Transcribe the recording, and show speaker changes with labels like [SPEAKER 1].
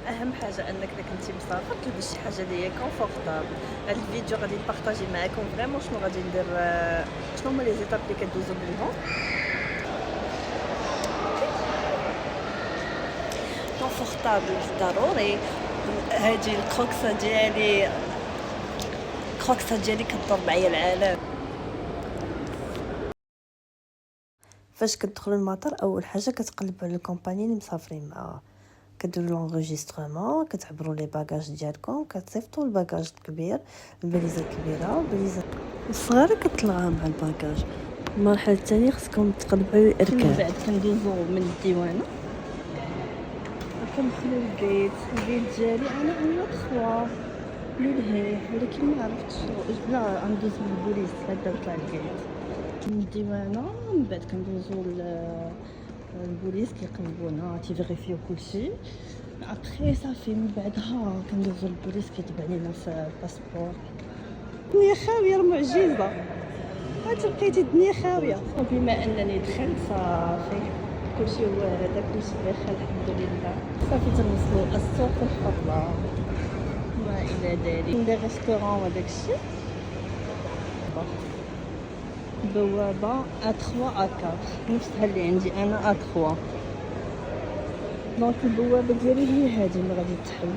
[SPEAKER 1] اهم حاجه انك الا كنتي مسافر تلبس شي حاجه اللي هي كونفورطابل. هاد الفيديو غادي نبارطاجي معاكم فريمون شنو غادي ندير، شنو هما لي زيتاب اللي كدوزو بالفون. كونفورطابل ضروري. هادي الكروكسه ديالي، الكروكسه ديالي كدور معايا العالم. فاش كتدخلوا المطار اول حاجه كتقلبوا على الكومباني اللي مسافرين معاها، كديروا لونغيسترمون، كتعبروا لي باجاج ديالكم، كتصيفطوا الباجاج الكبير، الباليزه الكبيره، الباليزه الصغيره كتلغى مع الباجاج. المرحله الثانيه خصكم تقلبوا على الاركان. من بعد كندوزو من الديوانه وكندخلوا للبيت. البيت ديالي انا 3 للهيه، ولكن ما عرفتش لا غندوز بالبوليس هكذا نطلع البيت من الديوانه. من بعد كندوزو البوليس كيقلبونا تيفيريفيو كلشي. ابخي صافي من بعدها كندوزو البوليس كيطبع لينا في الباسبور. الدنيا خاويه، معجزه. هانتي لقيتي الدنيا خاويه. وبما انني دخلت صافي كلشي هو هذا، كلشي بخير الحمد لله. صافي تنوصلوا السوق الحطله ما الى ذلك، ندير ريستورون وداكشي. بوابه A3 A4 نفسها اللي عندي انا A3. دونك البوابه ديالي هي هذه اللي غادي تحل.